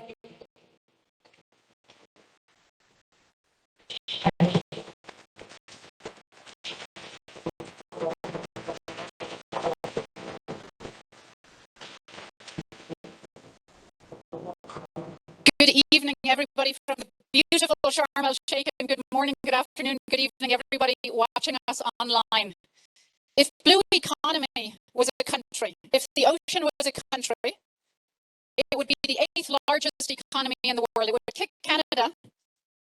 Good evening, everybody from the beautiful Sharm el-Sheikh, and good morning, good afternoon, good evening, everybody watching us online. If blue economy was a country, if the ocean was a country, it would be the 8th largest economy in the world. It would kick Canada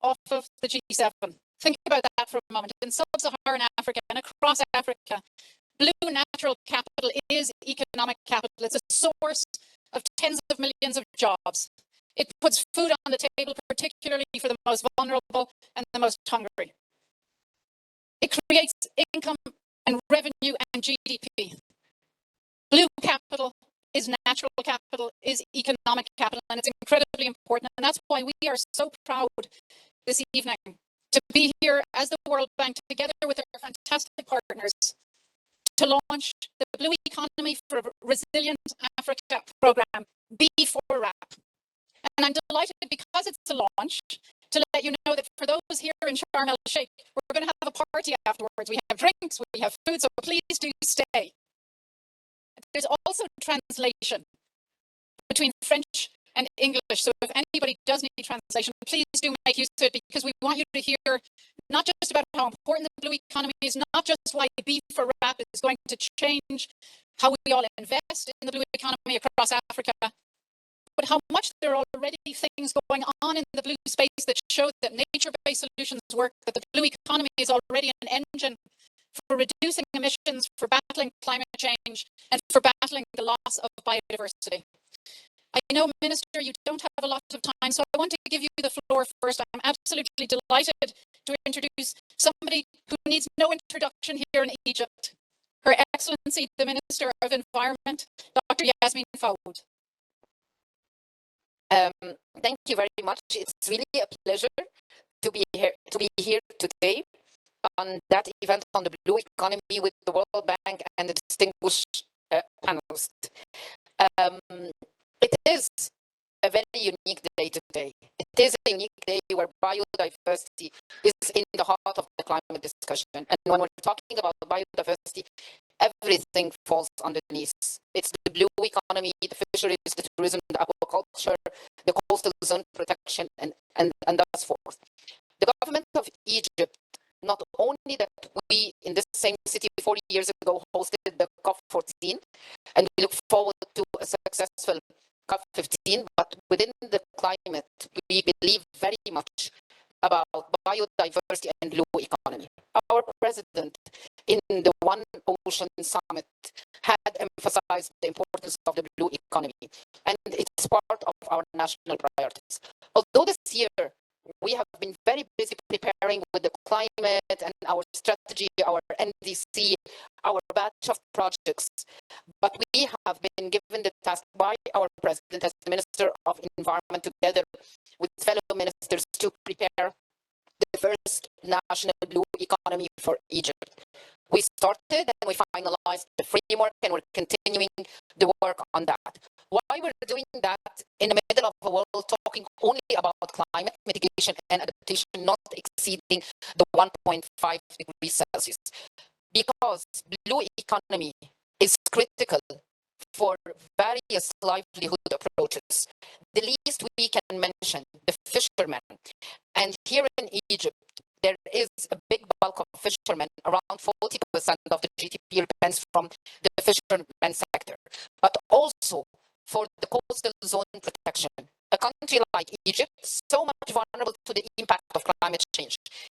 off of the G7. Think about that for a moment. In sub-Saharan Africa and across Africa, blue natural capital is economic capital. It's a source of tens of millions of jobs. It puts food on the table, particularly for the most vulnerable and the most hungry. It creates income and revenue and GDP. Blue capital is natural capital, is economic capital, and it's incredibly important. And that's why we are so proud this evening to be here as the World Bank, together with our fantastic partners, to launch the Blue Economy for Resilient Africa program, B4RAP. And I'm delighted, because it's a launch, to let you know that for those here in Sharm el-Sheikh, we're going to have a party afterwards. We have drinks, we have food, so please do stay. There's also translation between French and English, so if anybody does need translation, please do make use of it, because we want you to hear not just about how important the blue economy is, not just why B4RAP is going to change how we all invest in the blue economy across Africa, but how much there are already things going on in the blue space that show that nature-based solutions work, that the blue economy is already an engine for reducing emissions, for battling climate change, and for battling the loss of biodiversity. I know, Minister, you don't have a lot of time, so I want to give you the floor first. I'm absolutely delighted to introduce somebody who needs no introduction here in Egypt, Her Excellency, the Minister of Environment, Dr. Yasmin Fawd. Thank you very much. It's really a pleasure to be here today on that event on the blue economy with the World Bank and the distinguished panelists. It is a very unique day today. It is a unique day where biodiversity is in the heart of the climate discussion. And when we're talking about biodiversity, everything falls underneath. It's the blue economy, the fisheries, the tourism, the aquaculture, the coastal zone protection, and thus forth. The government of Egypt, not only that we in this same city 40 years ago hosted the COP14, and we look forward to a successful COP15, but within the climate, we believe very much about biodiversity and blue economy. Our president in the One Ocean Summit had emphasized the importance of the blue economy, and it's part of our national priorities. Although this year we have been very busy preparing with the climate and our strategy, our NDC, our batch of projects, but we have been given the task by our president as the Minister of Environment, together with fellow ministers, to prepare the first national blue economy for Egypt. We started and we finalized the framework, and we're continuing the work on that. Why we're doing that in the middle of a world talking only about climate mitigation and adaptation not exceeding the 1.5 degrees Celsius? Because blue economy is critical for various livelihood approaches. The least we can mention, the fishermen. And here in Egypt, there is a big bulk of fishermen. Around 40% of the GDP depends from the fishermen sector. But also for the coastal zone protection. A country like Egypt, so much vulnerable to the impact of climate change.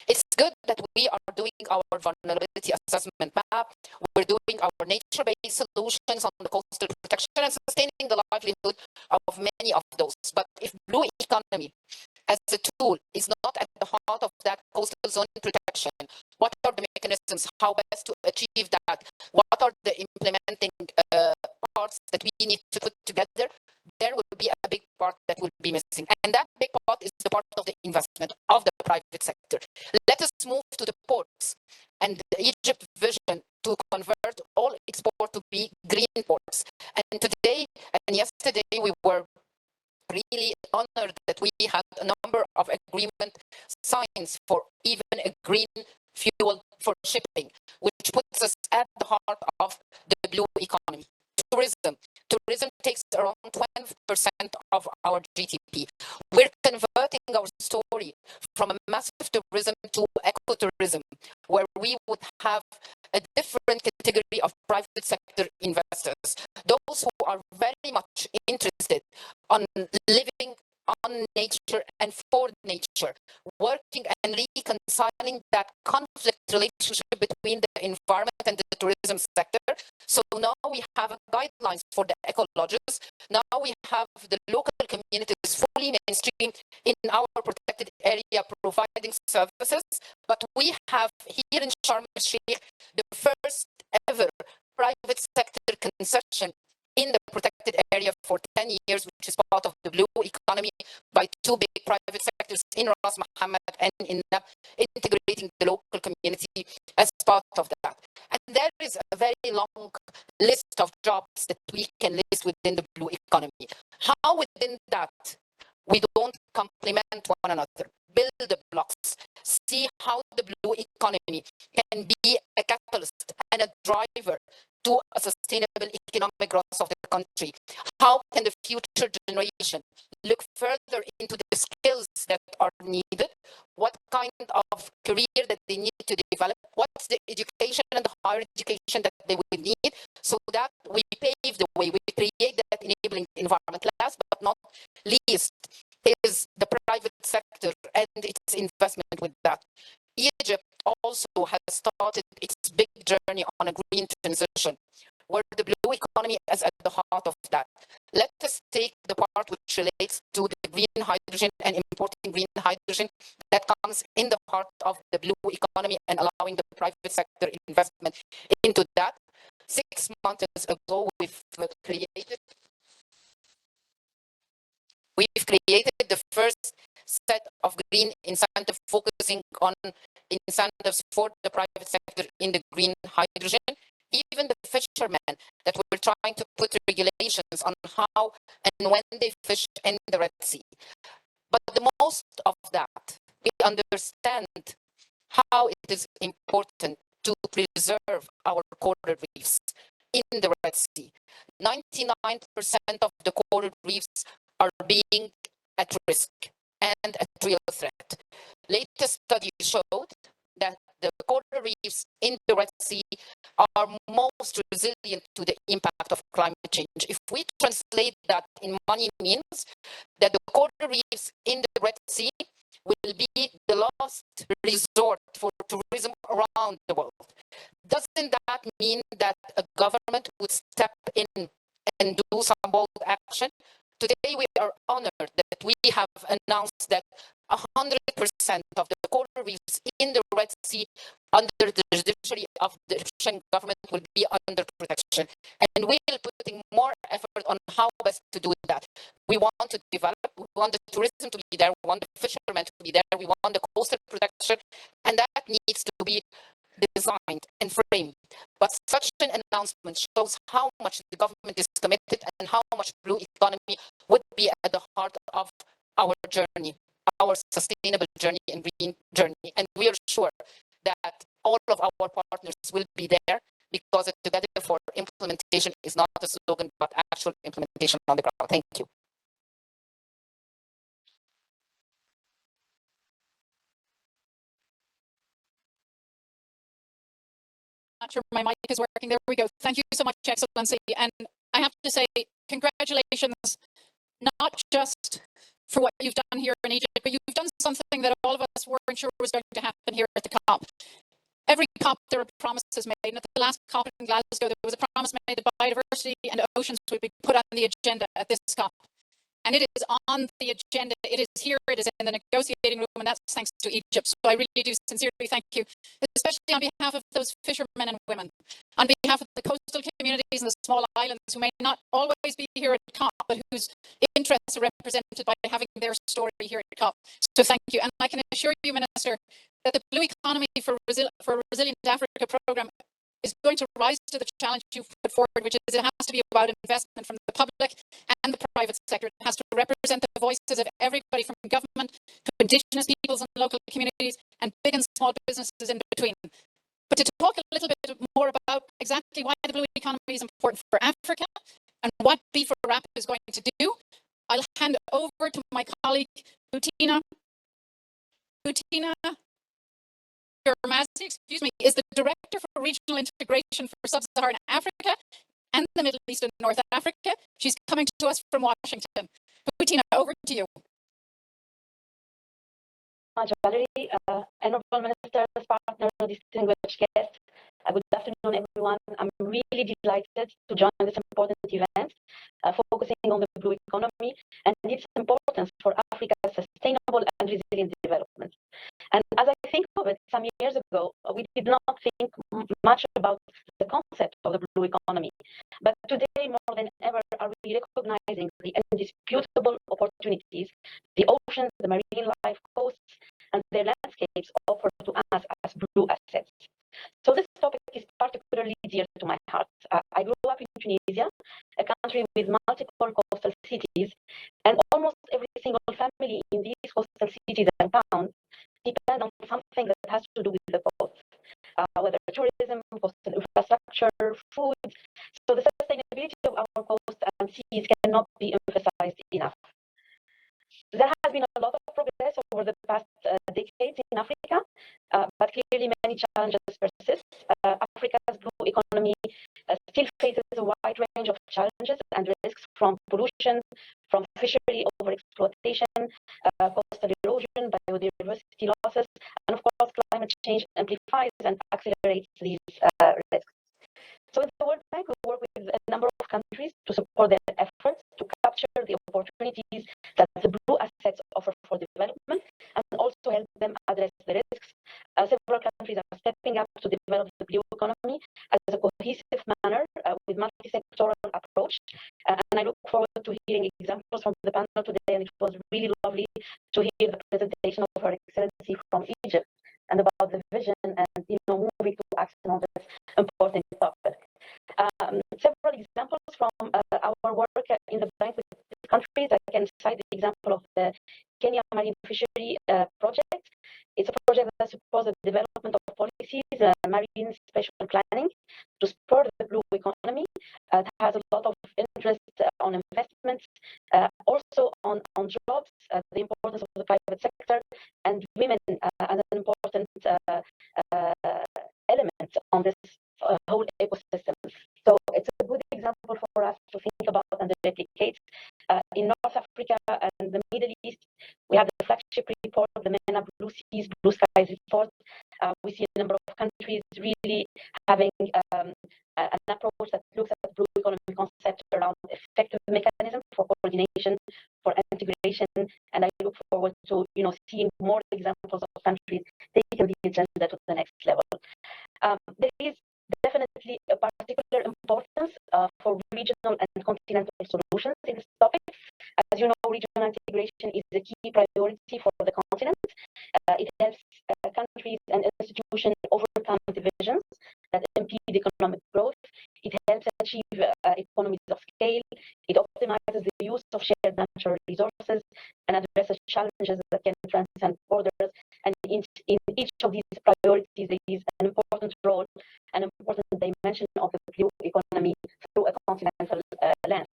It's good that we are doing our vulnerability assessment map. We're doing our nature-based solutions on the coastal protection and sustaining the livelihood of many of those. But if blue economy as a tool is not at the heart of that coastal zone protection, what are the mechanisms? How best to achieve that? What are the implementing parts that we need to put together? There will be a big part that will be missing. And that big part is the part of the investment of the private sector. Let us move to the ports and the Egypt vision to convert all export to be green ports. And today and yesterday we were really on for even a green fuel for shipping, which puts us at the heart of the blue economy. Tourism. Tourism takes around 12% of our GDP. We're converting our story from a massive tourism to ecotourism, where we would have a different category of private sector investors, those who are very much interested on living on nature and for nature, working and reconciling that conflict relationship between the environment and the tourism sector. So now we have guidelines for the ecologists. Now we have the local communities fully mainstream in our protected area providing services. But we have here in Sharm el-Sheikh the first ever private sector concession in the protected area for 10 years, which is part of the blue economy by two big private sectors in Ras Mohammed and in integrating the local community as part of that. And there is a very long list of jobs that we can list within the blue economy. How within that we don't complement one another, build the blocks, see how the blue economy can be a catalyst and a driver to a sustainable economic growth of the country. How can the future generation look further into the skills that are needed? What kind of career that they need to develop? What's the education and the higher education that they will need so that we pave the way, we create that enabling environment. Last but not least is the private sector and its investment with that. Egypt also has started its big journey on a green transition, where the blue economy is at the heart of that. Let us take the part which relates to the green hydrogen and importing green hydrogen that comes in the heart of the blue economy and allowing the private sector investment into that. 6 months ago, we've created the first set of green incentives focusing on incentives for the private sector in the green hydrogen. Even the fishermen that we're trying to put regulations on how and when they fish in the Red Sea. But the most of that, we understand how it is important to preserve our coral reefs in the Red Sea. 99% of the coral reefs are being at risk and at real threat. Latest study showed that the coral reefs in the Red Sea are most resilient to the impact of climate change. If we translate that in money, means that the coral reefs in the Red Sea will be the last resort for tourism around the world. Doesn't that mean that a government would step in and do some bold action? Today, we are honored that we have announced that 100% of the coral reefs in the Red Sea under the judiciary of the Egyptian government will be under protection. And we are putting more effort on how best to do that. We want to develop, we want the tourism to be there, we want the fishermen to be there, we want the coastal protection, and that needs to be designed and framed. But such an announcement shows how much the government is committed and how much blue economy would be at the heart of our journey, our sustainable journey and green journey. And we are sure that all of our partners will be there because together for implementation is not a slogan, but actual implementation on the ground. Thank you. Not sure my mic is working. There we go. Thank you so much, Excellency. And I have to say, congratulations, not just for what you've done here in Egypt, but you've done something that all of us weren't sure was going to happen here at the COP. Every COP, there are promises made. And at the last COP in Glasgow, there was a promise made that biodiversity and oceans would be put on the agenda at this COP. And it is on the agenda. It is here. It is in the negotiating room, and that's thanks to Egypt. So I really do sincerely thank you, especially on behalf of those fishermen and women, on behalf of the coastal communities and the small islands who may not always be here at COP, but whose interests are represented by having their story here at COP. So thank you. And I can assure you, Minister, that the Blue Economy for Resilient Africa program is going to rise to the challenge you've put forward, which is it has to be about investment from the public and the private sector. It has to represent the voices of everybody from government to Indigenous peoples and local communities, and big and small businesses in between. But to talk a little bit more about exactly why the blue economy is important for Africa and what B4RAP is going to do, I'll hand over to my colleague, Butina. Butina Yermazi, is the Director for Regional Integration for Sub-Saharan Africa and the Middle East and North Africa. She's coming to us from Washington. Butina, over to you. Valerie, Honorable Ministers, partners, distinguished guests. Good afternoon, everyone. I'm really delighted to join this important event, focusing on the blue economy and its importance for Africa's sustainable and resilient development. And as I think of it, some years ago, we did not think much about the concept of the blue economy. But today, more than ever, are we recognizing the indisputable opportunities the oceans, the marine life coasts, and their landscapes offer to us as blue assets. So this topic is particularly dear to my heart. I grew up in Tunisia, a country with multiple coastal cities, and almost every single family in these coastal cities and towns depend on something that has to do with the coast, whether tourism, coastal infrastructure, food. So the sustainability of our coast and seas cannot be emphasized enough. There has been a lot of progress over the past decades in Africa, but clearly many challenges persist. Africa's blue economy still faces a wide range of challenges and risks, from pollution, from fishery overexploitation, coastal erosion, biodiversity losses, and of course climate change amplifies and accelerates these risks. So in the World Bank, we work with a number of countries to support their efforts to capture the opportunities that the blue assets offer for development and also help them address the risks. Several countries are stepping up to develop the blue economy as a cohesive manner with multi-sectoral approach. And I look forward to hearing examples from the panel today, and it was really lovely to hear the presentation of Her Excellency from Egypt and about the vision and moving to action on this important topic. Several examples from our work in the bank with countries. I can cite the example of the Kenya Marine Fishery Project. It's a project that supports the development of policies, marine special planning to spur the blue economy. It has a lot of interest on investments, also on jobs, the importance of the private sector, and women as an important element on this whole ecosystem. So it's a good example for us to think about and replicate. In North Africa and the Middle East, we have the flagship report, the MENA Blue Seas, Blue Skies report. We see a number of countries really having an approach that looks at blue economy concept around effective mechanism for coordination, for integration, and I look forward to seeing more examples of countries taking the agenda to the next level. There is definitely a particular importance for regional and continental solutions in this topic. As you know, regional integration is a key priority for the continent. It helps countries and institutions overcome divisions that impede economic growth. It helps achieve economies of scale. It optimizes the use of shared natural resources and addresses challenges that can transcend borders. And in each of these priorities, there is an important role, an important dimension of the blue economy through a continental lens.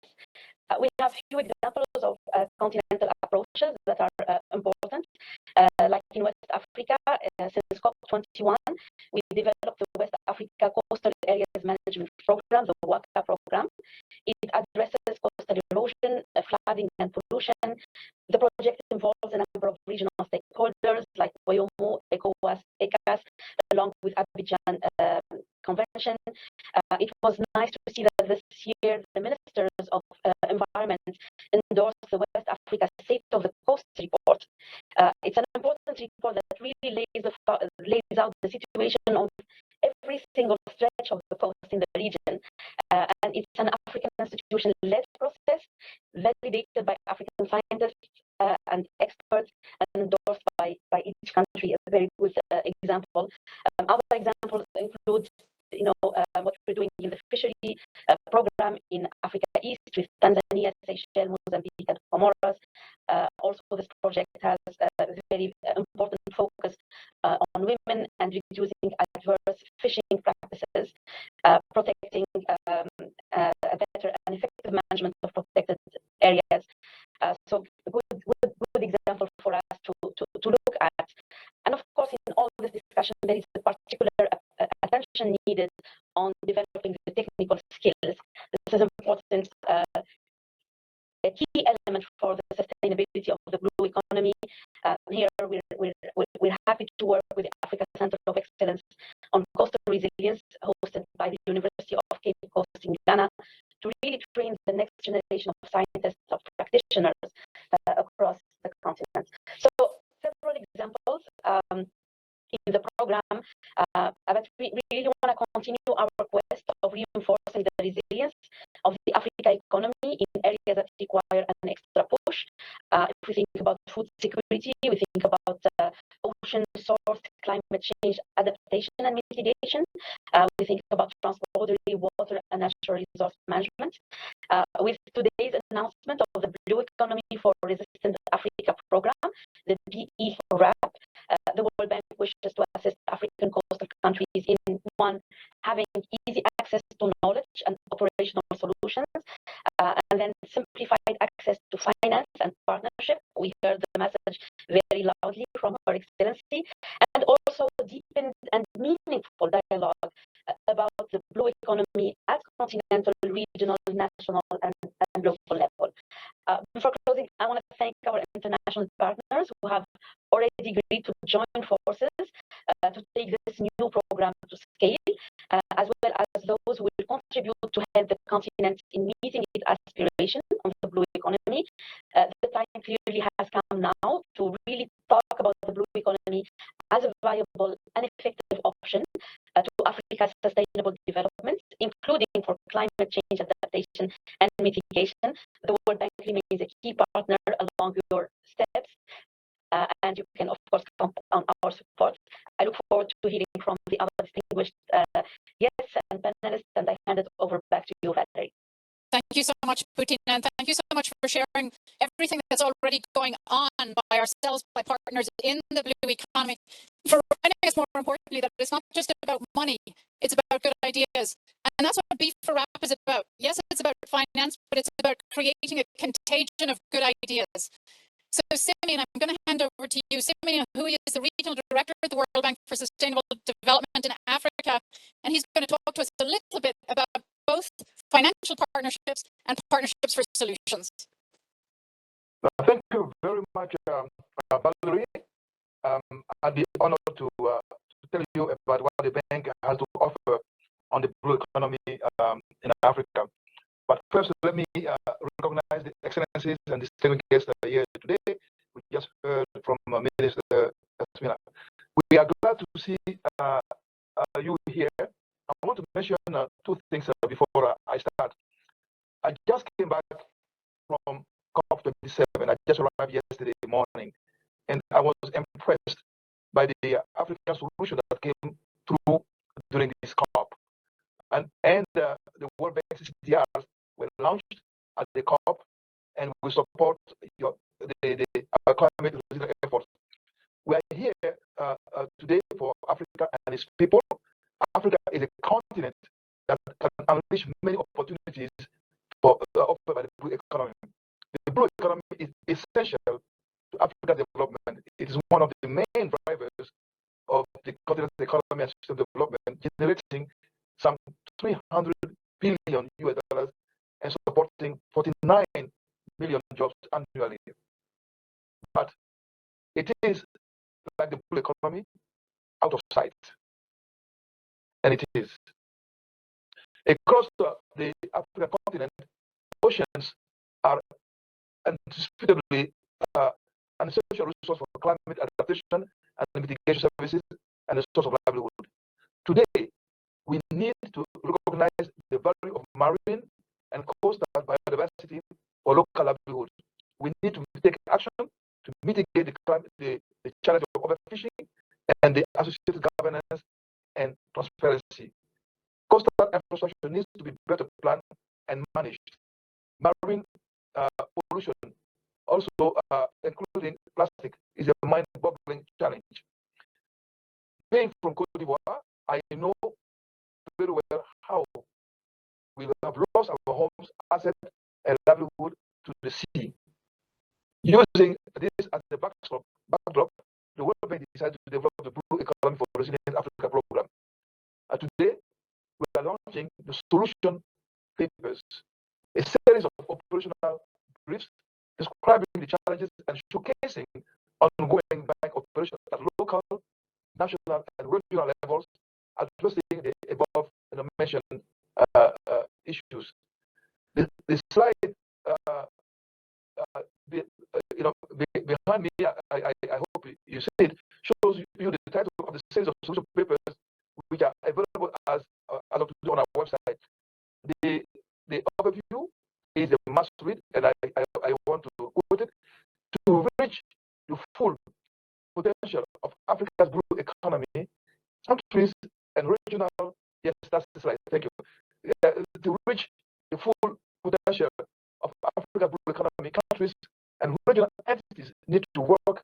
We have few examples of continental approaches that are important. Like in West Africa, since COP27, we developed the West Africa Coastal Areas Management Program, the WACA program. It addresses coastal erosion, flooding, and pollution. The project involves a number of regional stakeholders like WAYOMO, ECOWAS, ECAS, along with Abidjan Convention. It was nice to see that this year the ministers of environment endorsed the West Africa State of the Coast report. It's an important report that really lays out the situation on every single stretch of the coast in the region. And it's an African institution-led process, validated by African scientists and experts, and endorsed by each country. A very good example. Other examples include what we're doing in the fishery program in Africa East with Tanzania, Seychelles, Mozambique, and Comoros. Also, this project has a very important focus on women and reducing adverse fishing practices, protecting a better and effective management of protected areas. So good example for us to look at. And of course, in all this discussion, there is a particular attention needed on developing the technical skills. This is important. A key element for the sustainability of the blue economy. Here, we're happy to work with the Africa Center of Excellence on Coastal Resilience, hosted by the University of Cape Coast in Ghana, to really train the next generation of scientists, of practitioners across the continent. So, several examples in the program, but we really want to continue our quest of reinforcing the resilience of the Africa economy in areas that require an extra push. If we think about food security, we think about ocean source climate change adaptation and mitigation. We think about transportability, water, and natural resource management. With today's announcement of the Blue Economy for Resistant Africa program, the BE for RAP, the World Bank wishes to assist African coastal countries in one, having easy access to knowledge and operational solutions, and then simplified access to finance and partnership. We heard the message very loudly from Her Excellency, and also deepened and meaningful dialogue about the blue economy at continental, regional, national, and local level. Before closing, I want to thank our international partners who have already agreed to join forces to take this new program to scale, as well as those who will contribute to help the continent in meeting its aspiration on the blue economy. The time clearly has come now to really talk about the blue economy as a viable and effective option to Africa's sustainable development, including for climate change adaptation and mitigation. The World Bank remains a key partner along your steps, and you can, of course, count on our support. I look forward to hearing from the other distinguished guests and panelists, and I hand it over back to you, Valerie. Thank you so much, Putin, and thank you so much for sharing everything that's already going on by ourselves, by partners in the blue economy, for reminding us, more importantly, that it's not just about money, it's about good ideas. And that's what B4RAP is about. Yes, it's about finance, but it's about creating a contagion of good ideas. So Simeon, I'm going to hand over to you. Simeon, who is the Regional Director at the World Bank for Sustainable Development in Africa, and he's going to talk to us a little bit about both financial partnerships and partnerships for solutions. Thank you very much, Valerie. I'd be honored to tell you about what the bank has to offer on the blue economy in Africa. But first, let me recognize the excellencies and distinguished guests here today. We just heard from Minister Asmina. We are glad to see you here. I want to mention two things before I start. I just came back from COP27. I just arrived yesterday morning, and I was impressed by the African solution that came through during this COP. And the World Bank CCDRs were launched at the COP, and we support the climate resilience efforts. We are here today for Africa and its people. Africa is a continent that can unleash many opportunities for offered by the blue economy. The blue economy is essential to Africa's development. It is one of the main drivers of the continent's economy and social development, generating some $300 billion and supporting 49 million jobs annually. But it is like the blue economy, out of sight. And it is. Across the African continent, oceans are indisputably an essential resource for climate adaptation and mitigation services and a source of livelihood. Today, we need to recognize the value of marine and coastal biodiversity for local livelihood. We need to take action to mitigate the challenge of overfishing and the associated governance and transparency. Coastal infrastructure needs to be better planned and managed. Marine pollution also being from Cote d'Ivoire, I know very well how we have lost our homes, assets, and livelihood to the sea. Using this as the backdrop, the World Bank decided to develop the Blue Economy for Resilient Africa program. Today, we are launching the solution papers, a series of operational briefs describing the challenges and showcasing ongoing bank operations at local, national, and regional levels, addressing the above mentioned issues. The slide behind me, I hope you see it, shows you the title of the series of solution papers which are available as of today on our website. The overview is a must read, and I want to quote it: to reach the full potential of Africa's blue economy, countries and regional, yes, that's the slide, thank you. To reach the full potential of Africa's blue economy, countries and regional entities need to work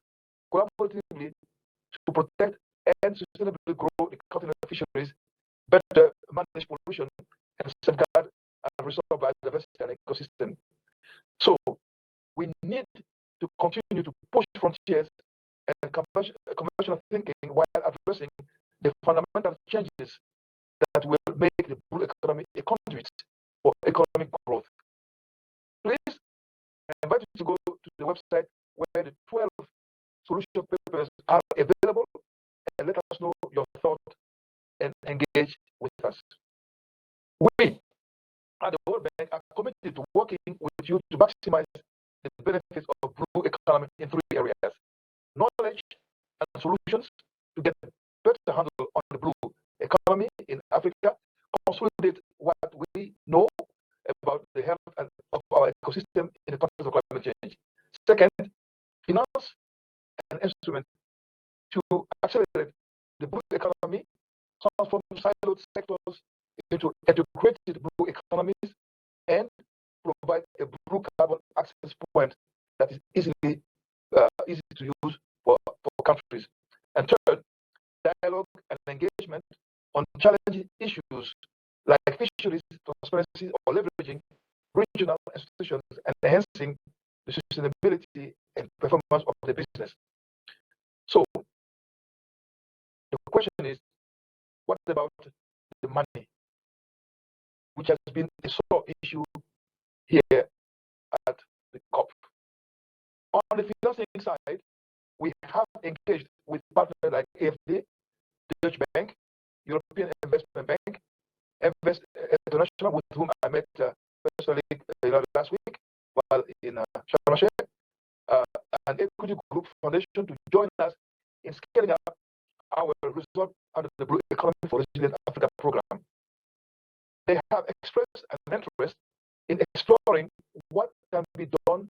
collaboratively to protect and sustainably grow the continent fisheries, better manage pollution, and safeguard and restore biodiversity and ecosystem. So we need to continue to push frontiers and conventional thinking while addressing the fundamental changes that will make the blue economy a conduit for economic growth. Please, I invite you to go to the website where the 12 solution papers are available, and let us know your thoughts and engage with us. We at the World Bank are committed to working with you to maximize the benefits of blue economy in 3 areas: knowledge and solutions to get a better handle on the blue economy in Africa, consolidate what we know about the health of our ecosystem in the context of climate change. Second, finance and instruments to accelerate the blue economy, transform siloed sectors into integrated blue economies, and provide a blue carbon access point that is easy to use for countries. And third, dialogue and engagement on challenging issues like fisheries transparency or leveraging regional institutions and enhancing the sustainability and performance of the business. So the question is, what about the money, which has been a sore issue here at the COP? On the financing side, we have engaged with partners like AFD, Dutch Bank, European Investment Bank, Invest International, with whom I met personally last week while in Sharm el-Sheikh, and Equity Group Foundation to join us in scaling up our result under the Blue Economy for Resilient Africa program. They have expressed an interest in exploring what can be done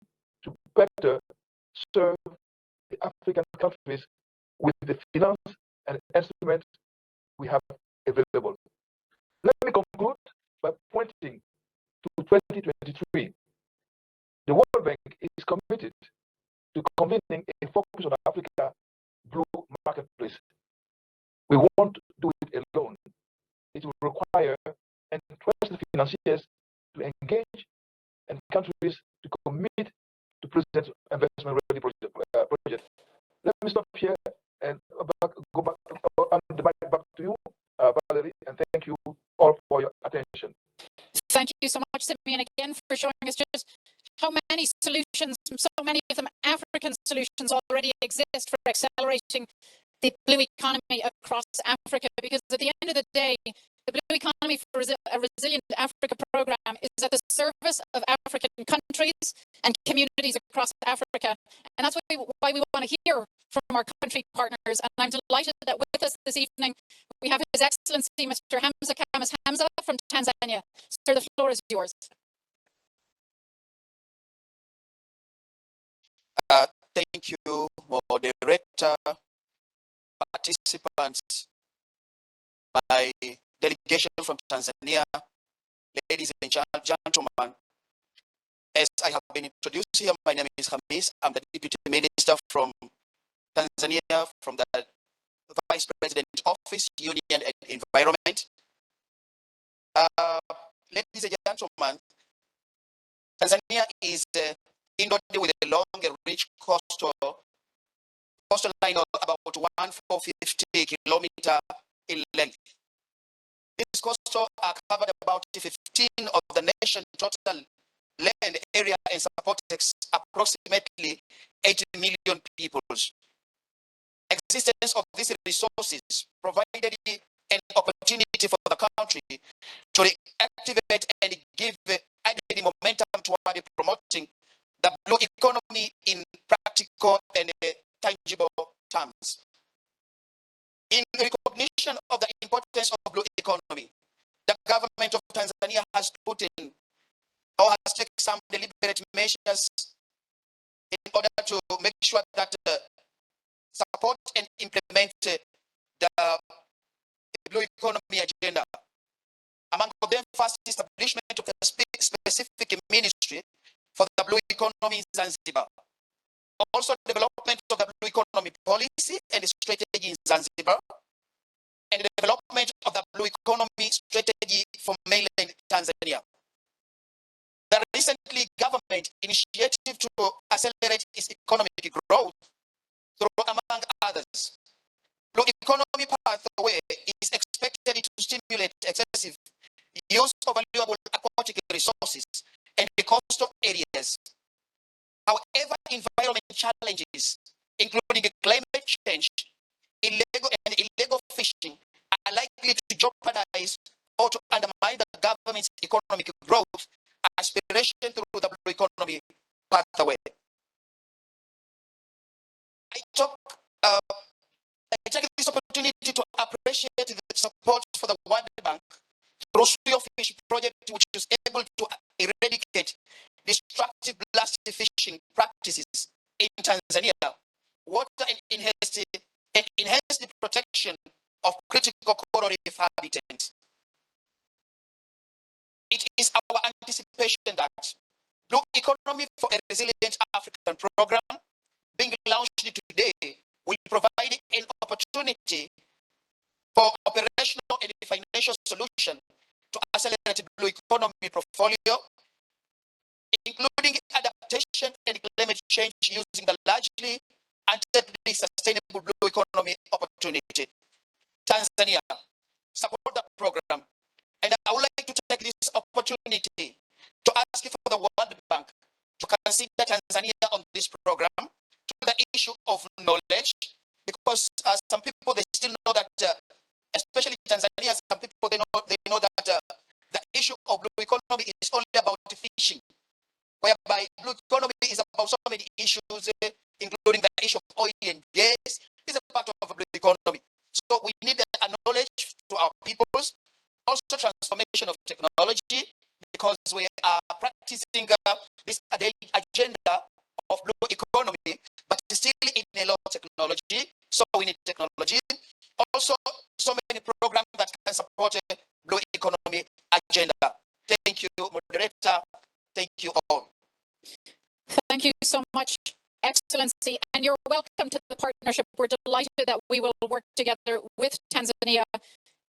to better serve the African countries with the finance and instruments we have available. Let me conclude by pointing to 2023. The World Bank is committed to convening a focus on Africa blue marketplace. We won't do it alone. It will require trusted financiers to engage and countries to commit to present investment-ready projects. Let me stop here and go back the mic back to you, Valerie, and thank you all for your attention. Thank you so much, Simeon, again for showing us just how many solutions, so many of them African solutions, already exist for accelerating the blue economy across Africa. Because at the end of the day, the Blue Economy for a Resilient Africa program is at the service of African countries and communities across Africa. And that's why we want to hear from our country partners. And I'm delighted that with us this evening, we have His Excellency, Mr. Hamza Khamis Hamza from Tanzania. Sir, the floor is yours. Thank you, moderator, participants, my delegation from Tanzania, ladies and gentlemen. As I have been introduced here, my name is Khamis. I'm the Deputy Minister from Tanzania, from the Vice President Office, Union and Environment. Ladies and gentlemen, Tanzania is endowed with a long and rich coastal line of about 1,450 kilometers in length. This coastal are covered about 15 of the nation's total land area and supports approximately 80 million people. Existence of these resources provided an opportunity for the country to reactivate and give added momentum toward promoting the blue economy in practical and tangible terms. In recognition of the importance of blue economy, the government of Tanzania has put in or has taken some deliberate measures in order to make sure that support and implement the blue economy agenda. Among them, first establishment of a specific ministry for the blue economy in Zanzibar. Also, development of the blue economy policy and strategy in Zanzibar, and the development of the blue economy strategy for mainland Tanzania. The recently government initiative to accelerate its economic growth through, among others, blue economy pathway is expected to stimulate excessive use of valuable aquatic resources and the coastal areas. However, environment challenges, including climate change, illegal fishing, are likely to jeopardize or to undermine the government's economic growth aspiration through the blue economy pathway. I take this opportunity to appreciate the support for the World Bank through Fish project, which is able to eradicate destructive blast fishing practices in Tanzania, water and enhance the protection of critical coral reef habitats. It is our anticipation that Blue Economy for a Resilient African program being launched today will provide an opportunity for operational and financial solution to accelerate blue economy portfolio, including adaptation and climate change using the largely undoubtedly sustainable blue economy opportunity. Tanzania, support the program. And I would like to take this opportunity to ask for the World Bank to consider Tanzania on this program to the issue of knowledge, because some people, they still know that, especially Tanzania, some people, they know that the issue of blue economy is only about fishing, whereby blue economy is about so many issues, including the issue of oil and gas. It's a part of blue economy. So we need a knowledge to our peoples, also transformation of technology, because we are practicing this agenda of blue economy, but still in a low technology. So we need technology. Also, so many programs that can support a blue economy agenda. Thank you, moderator. Thank you all. Thank you so much, Excellency, and you're welcome to the partnership. We're delighted that we will work together with Tanzania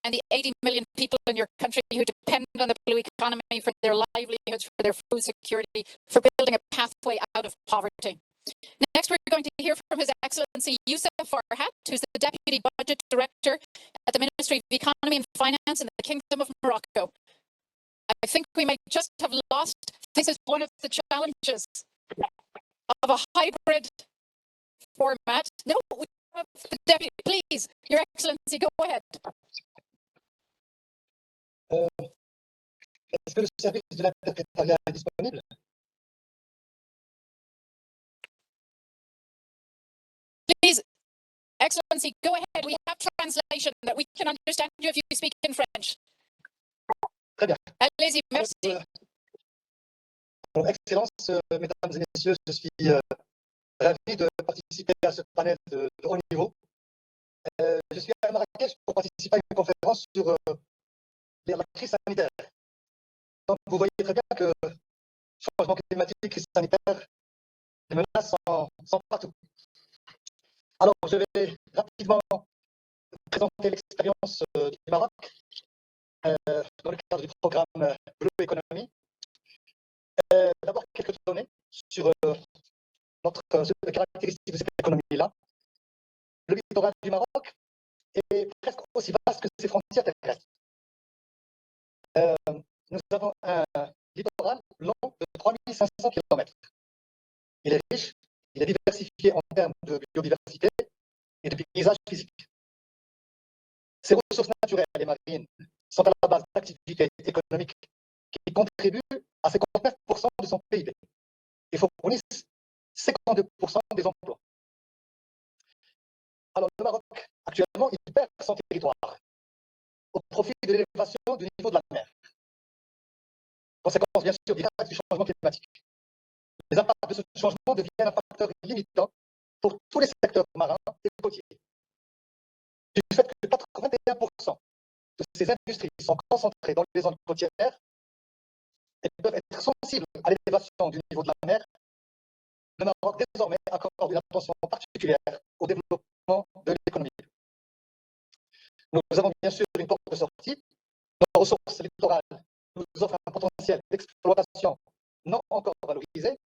and the 80 million people in your country who depend on the blue economy for their livelihoods, for their food security, for building a pathway out of poverty. Next, we're going to hear from His Excellency Youssef Farhat, who's the Deputy Budget Director at the Ministry of Economy and Finance in the Kingdom of Morocco. I think we may just have lost. This is one of the challenges of a hybrid format. No, we have the Deputy. Please, Your Excellency, go ahead. Est-ce que le service de l'interprétariat est disponible? Please, Excellency, go ahead. We have translation that we can understand you if you speak in French. Très bien. Allez-y, merci. Excellence, mesdames et messieurs, je suis ravi de participer à ce panel de haut niveau. Je suis à Marrakech pour participer à une conférence sur la crise sanitaire. Donc, vous voyez très bien que le changement climatique, crise sanitaire, les menaces sont partout. Alors, je vais rapidement présenter l'expérience du Maroc dans le cadre du programme Blue Economy. D'abord, quelques données sur les caractéristiques de cette économie-là. Le littoral du Maroc est presque aussi vaste que ses frontières terrestres. Nous avons un littoral long de 3500 km. Il est riche, il est diversifié en termes de biodiversité et de paysage physique. Ces ressources naturelles et marines sont à la base d'activités économiques qui contribuent à 59% de son PIB et fournissent 52% des emplois. Alors le Maroc, actuellement, il perd son territoire au profit de l'élévation du niveau de la mer. Conséquence bien sûr directe du changement climatique. Les impacts de ce changement deviennent un facteur limitant pour tous les secteurs marins et côtiers. Du fait que 81% de ces industries sont concentrées dans les zones côtières et peuvent être sensibles à l'élévation du niveau de la mer, le Maroc désormais accorde une attention particulière au développement de l'économie. Nous avons bien sûr une porte de sortie. Nos ressources littorales nous offrent un potentiel d'exploitation non encore valorisé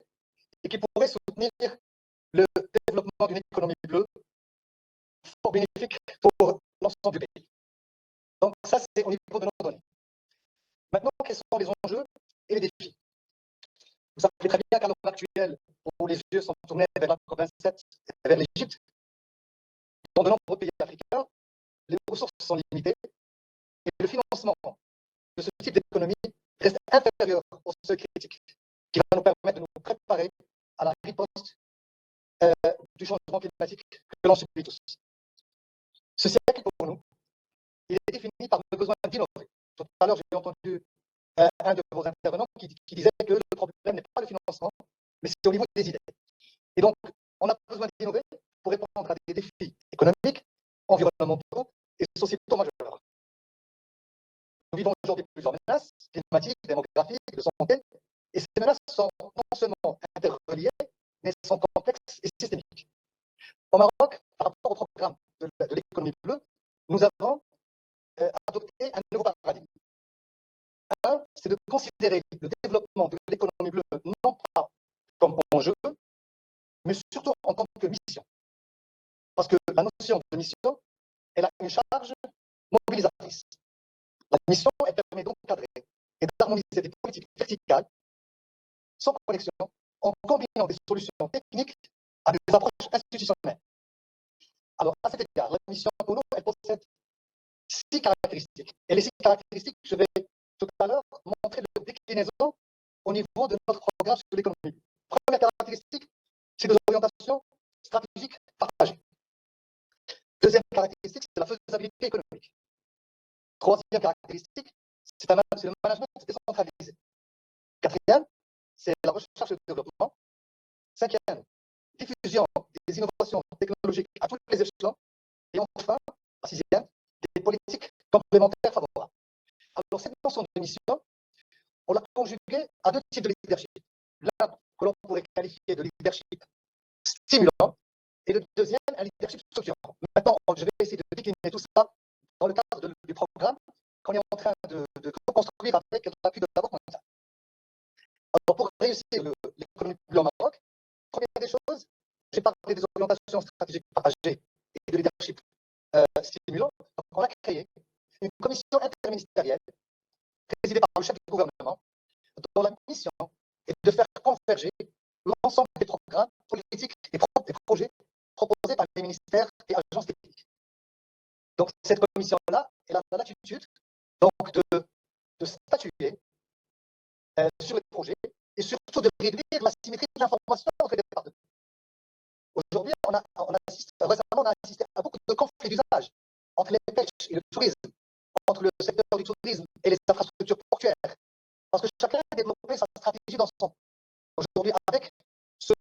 et qui pourrait soutenir le développement d'une économie bleue fort bénéfique pour l'ensemble du pays. Donc ça, c'est au niveau de nos données. Maintenant, quels sont les enjeux et les défis? Vous savez très bien qu'à l'heure actuelle, où les yeux sont tournés vers la COP27 et vers l'Égypte, dans de nombreux pays africains, les ressources sont limitées et le financement de ce type d'économie reste inférieur au seuil critique qui va nous permettre de nous préparer à la riposte du changement climatique que l'on subit tous. Ce siècle, pour nous, il est défini par le besoin d'innover. Tout à l'heure, j'ai entendu un de vos intervenants qui disait que le problème n'est pas le financement, mais c'est au niveau des idées. Et donc, on a besoin d'innover pour répondre à des défis économiques, environnementaux et sociétaux majeurs. Nous vivons aujourd'hui plusieurs menaces climatiques, démographiques, de santé, et ces menaces sont non seulement interreliées, mais sont complexes et systémiques. Au Maroc, par rapport au programme de l'économie bleue, nous avons adopté un nouveau paradigme. Un, c'est de considérer le développement de l'économie bleue non pas comme enjeu, mais surtout en tant que mission. Parce que la notion de mission, elle a une charge mobilisatrice. La mission, elle permet donc d'encadrer et d'harmoniser des politiques verticales sans connexion, en combinant des solutions techniques à des approches institutionnelles. Alors, à cet égard, la mission pour nous, elle possède 6 caractéristiques. Et les 6 caractéristiques, je vais tout à l'heure montrer leur déclinaison au niveau de notre programme sur l'économie. Première caractéristique, c'est des orientations stratégiques partagées. Deuxième caractéristique, c'est la faisabilité économique. Troisième caractéristique, c'est le management décentralisé. Quatrième, c'est la recherche et le développement. Cinquième, diffusion des innovations technologiques à tous les échelons. Et enfin, la sixième, des politiques complémentaires favorables. Alors, cette notion de mission, on l'a conjuguée à 2 types de leadership. L'un que l'on pourrait qualifier de leadership stimulant, et le deuxième, un leadership structurant. Maintenant, je vais essayer de décliner tout ça dans le cadre du programme qu'on est en train de construire avec l'appui de la Banque mondiale. Alors, pour réussir l'économie bleue au Maroc, première des choses, j'ai parlé des orientations stratégiques partagées et de leadership stimulant. Donc, on a créé une commission interministérielle présidée par le chef du gouvernement, dont la mission est de faire converger l'ensemble des programmes politiques et projets proposés par les ministères et agences techniques. Donc, cette commission-là, elle a la latitude donc, de statuer sur les projets et surtout de réduire la symétrie de l'information entre les départements. Aujourd'hui, récemment, on a assisté à beaucoup de conflits d'usage entre les pêches et le tourisme, entre le secteur du tourisme et les infrastructures portuaires, parce que chacun a développé sa stratégie dans son. Aujourd'hui, avec ces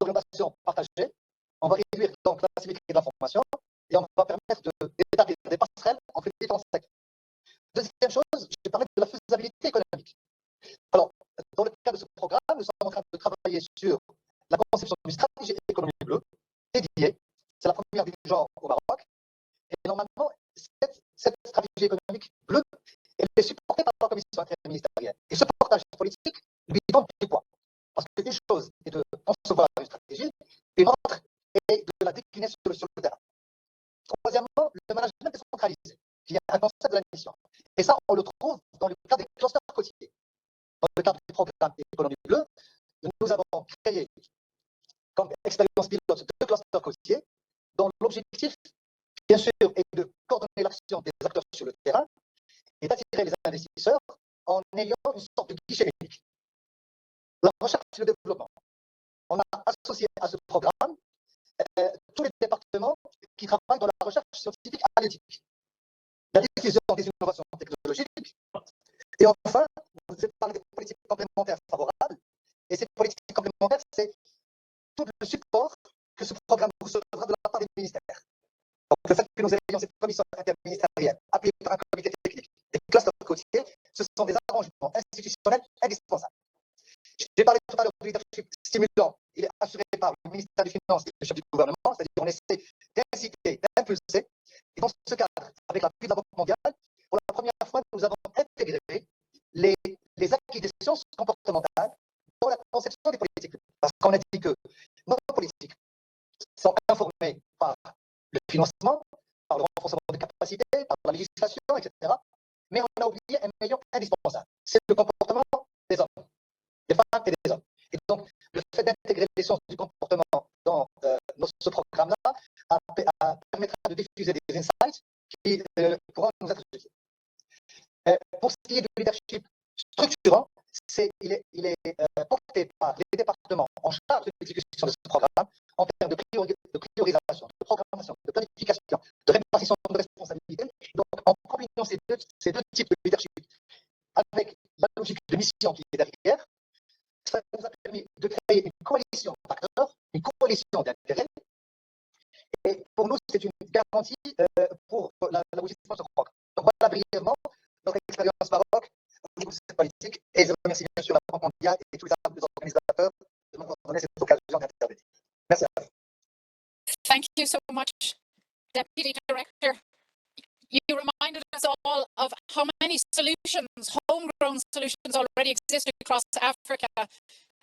orientations partagées, on va réduire donc la symétrie de l'information et on va permettre d'établir des passerelles entre les différents secteurs. Deuxième chose, j'ai parlé de la faisabilité économique. Alors, dans le cadre de ce programme, nous sommes en train de travailler sur la conception d'une stratégie économie bleue dédiée. C'est la première du genre au Maroc. cette stratégie économique bleue, elle est supportée par la commission interministérielle. Et ce portage politique lui donne du poids. Parce que une chose est de concevoir une stratégie, une autre est de la décliner sur le terrain. Troisièmement, le management décentralisé, qui est un concept de la mission. Et ça, on le trouve dans le cadre des clusters côtiers. Dans le cadre du programme Économie bleue, nous avons créé comme expérience pilote deux clusters côtiers, dont l'objectif, bien sûr, est de coordonner l'action des acteurs sur le terrain et d'attirer les investisseurs en ayant une sorte de guichet unique. La recherche et le développement. On a associé à ce programme tous les départements qui travaillent dans la recherche scientifique analytique, la diffusion des innovations technologiques, et enfin, vous avez parlé des politiques complémentaires favorables, et ces politiques complémentaires, c'est tout le support que ce programme recevra de la part des ministères. Donc, le fait que nous ayons cette commission interministérielle appuyée par un comité technique des clusters côtiers, ce sont des arrangements institutionnels indispensables. J'ai parlé tout à l'heure du leadership stimulant. Il est assuré par le ministère des Finances et le chef du gouvernement, c'est-à-dire qu'on essaie d'inciter, d'impulser. Et dans ce cadre, avec l'appui de la Banque mondiale, pour la première fois, nous avons intégré les acquis des sciences comportementales dans la conception des politiques. Parce qu'on a dit que nos politiques sont informées par le financement, par le renforcement des capacités, par la législation, etc. Mais on a oublié un maillon indispensable, c'est le comportement des hommes, des femmes et des hommes. Et donc, le fait d'intégrer les sciences du comportement dans ce programme-là permettra de diffuser des insights qui pourront nous être utiles. Pour ce qui est du leadership structurant, il est porté par les départements en charge de l'exécution de ce programme en termes de priorisation, de programmation, de planification, de répartition de responsabilités. Donc, en combinant ces deux types de leadership avec la logique de mission qui est derrière, ça nous a permis de créer une coalition d'acteurs, une coalition d'intérêts. Et pour nous, c'est une garantie pour l'aboutissement de ce programme. Donc voilà brièvement notre expérience Maroc au niveau de cette politique. Et je remercie bien sûr la Banque mondiale et tous les organisateurs de m'avoir donné cette occasion d'intervenir. Merci à vous. Thank you so much, Deputy Director. You reminded us all of how many solutions, homegrown solutions, already exist across Africa.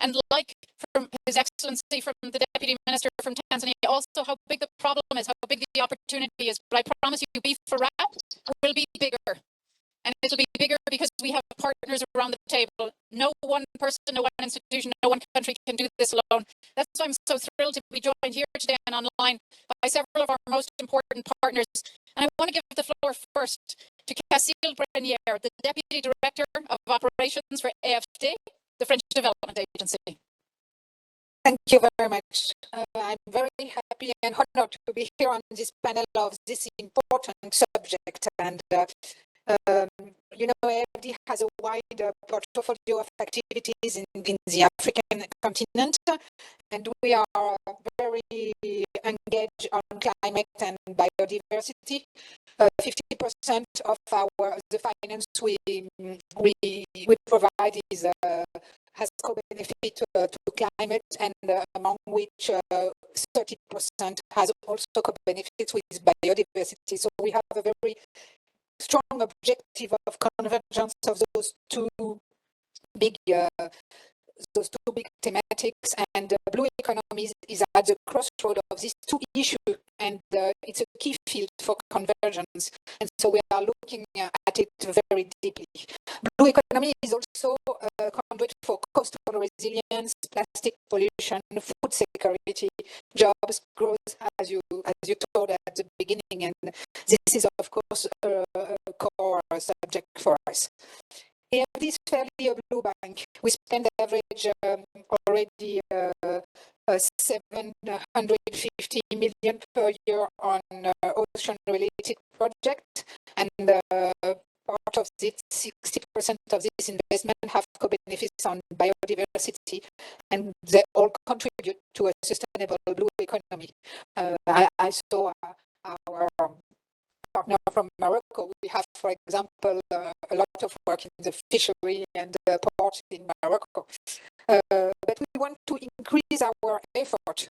And like from His Excellency, from the Deputy Minister from Tanzania, also how big the problem is, how big the opportunity is. But I promise you, Beef for Rap will be bigger. And it'll be bigger because we have partners around the table. No one person, no one institution, no one country can do this alone. That's why I'm so thrilled to be joined here today and online by several of our most important partners. And I want to give the floor first to Cécile Brenier, the Deputy Director of Operations for AFD, the French Development Agency. Thank you very much. I'm very happy and honored to be here on this panel of this important subject. And you know, AFD has a wide portfolio of activities in the African continent, and we are very engaged on climate and biodiversity. 50% of the finance we provide has co-benefit to climate, and among which 30% has also co-benefits with biodiversity. So we have a very strong objective of convergence of those two big thematics, and blue economy is at the crossroad of these two issues, and it's a key field for convergence. And so we are looking at it very deeply. Blue economy is also a conduit for coastal resilience, plastic pollution, food security, jobs, growth, as you told at the beginning, and this is of course a core subject for us. AFD is fairly a blue bank. We spend average already 750 million per year on ocean-related projects, and part of this, 60% of this investment have co-benefits on biodiversity, and they all contribute to a sustainable blue economy. I saw our partner from Morocco. We have, for example, a lot of work in the fishery and port in Morocco. But we want to increase our effort support.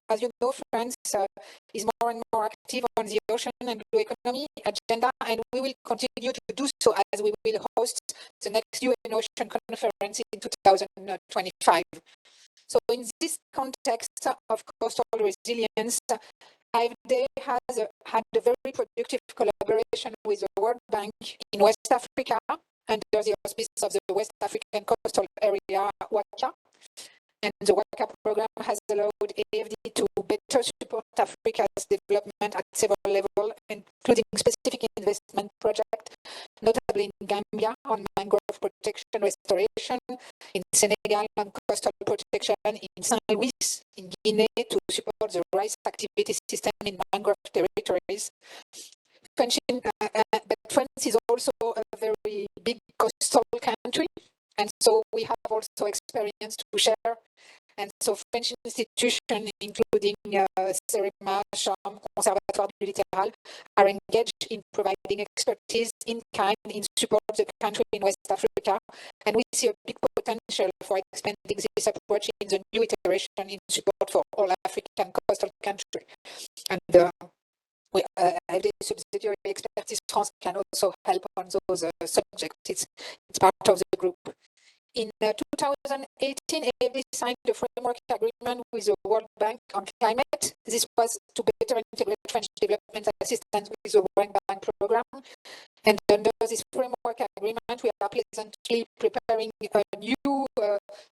As you know, France is more and more active on the ocean and blue economy agenda, and we will continue to do so as we will host the next UN Ocean Conference in 2025. So in this context of coastal resilience, AFD has had a very productive collaboration with the World Bank in West Africa under the auspices of the West African Coastal Area, WACA. And the WACA program has allowed AFD to better support Africa's development at several levels, including specific investment projects, notably in Gambia on mangrove protection restoration, in Senegal on coastal protection, in Saint Louis, in Guinea to support the rice activity system in mangrove territories. But France is also a very big coastal country, and so we have also experience to share. And so French institutions, including CEREMA, Chambre, Conservatoire du Littoral, are engaged in providing expertise in kind in support of the country in West Africa. And we see a big potential for expanding this approach in the new iteration in support for all African coastal countries. And the subsidiary expertise France can also help on those subjects. It's part of the group. In 2018, AFD signed a framework agreement with the World Bank on climate. This was to better integrate French development assistance with the World Bank program. And under this framework agreement, we are presently preparing a new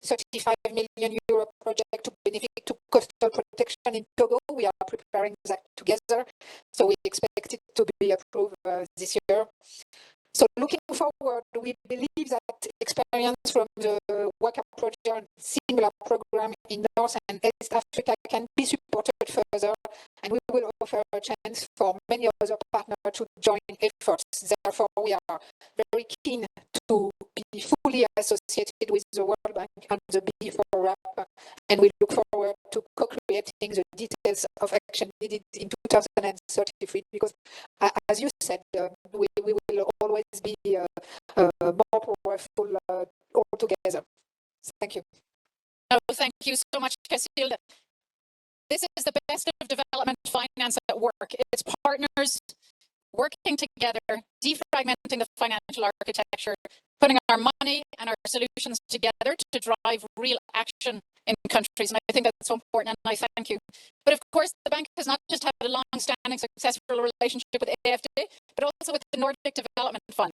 35 million euro project to benefit to coastal protection in Togo. We are preparing that together, so we expect it to be approved this year. So looking forward, we believe that experience from the WACA project similar program in North and East Africa can be supported further, and we will offer a chance for many other partners to join efforts. Therefore, we are very keen to be fully associated with the World Bank and the B4 RAP, and we look forward to co-creating the details of action needed in 2033, because as you said, we will always be more powerful all together. Thank you. Oh, thank you so much, Cecile. This is the best of development finance at work. It's partners working together, defragmenting the financial architecture, putting our money and our solutions together to drive real action in countries. And I think that's so important, and I thank you. But of course, the bank has not just had a long-standing, successful relationship with AFD, but also with the Nordic Development Fund.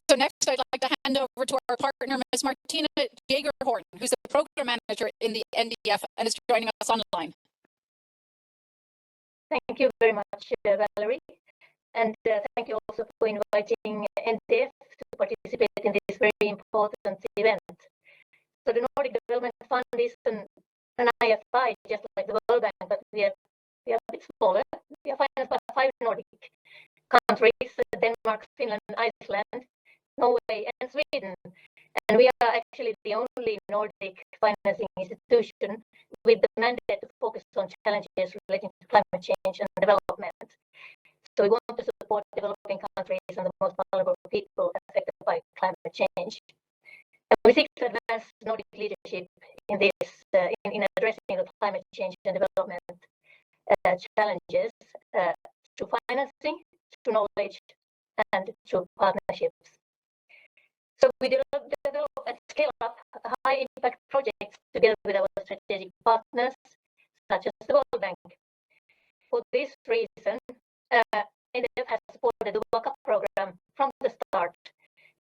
So next, I'd like to hand over to our partner, Ms. Martina Jagerhorn, who's the program manager in the NDF and is joining us online. Thank you very much, Valerie. And thank you also for inviting NDF to participate in this very important event. So the Nordic Development Fund is an IFI, just like the World Bank, but we are a bit smaller. We are financed by 5 Nordic countries: Denmark, Finland, Iceland, Norway, and Sweden. And we are actually the only Nordic financing institution with the mandate to focus on challenges relating to climate change and development. So we want to support developing countries and the most vulnerable people affected by climate change. And we seek to advance Nordic leadership in this, in addressing the climate change and development challenges through financing, through knowledge, and through partnerships. So we develop and scale up high-impact projects together with our strategic partners, such as the World Bank. For this reason, NDF has supported the WACA program from the start.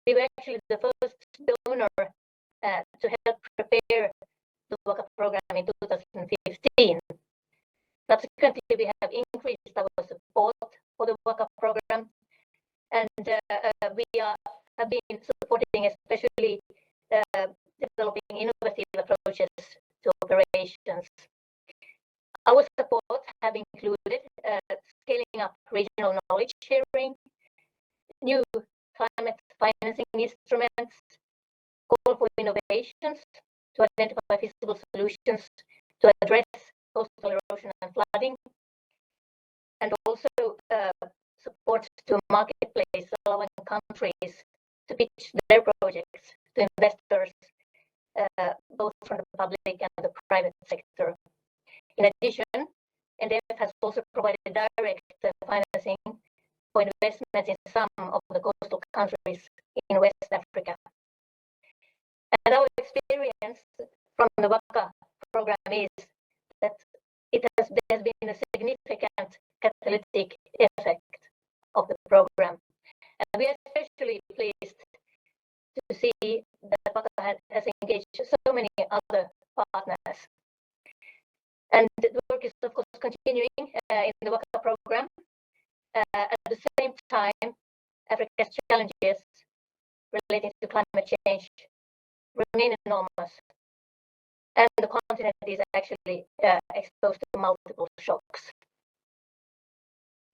We were actually the first donor to help prepare the WACA program in 2015. Subsequently, we have increased our support for the WACA program, and we have been supporting especially developing innovative approaches to operations. Our support have included scaling up regional knowledge sharing, new climate financing instruments, call for innovations to identify feasible solutions to address coastal erosion and flooding, and also support to marketplace, allowing countries to pitch their projects to investors, both from the public and the private sector. In addition, NDF has also provided direct financing for investments in some of the coastal countries in West Africa. And our experience from the WACA program is that there's been a significant catalytic effect of the program. And we are especially pleased to see that WACA has engaged so many other partners. And the work is, of course, continuing in the WACA program. At the same time, Africa's challenges relating to climate change remain enormous. And the continent is actually exposed to multiple shocks.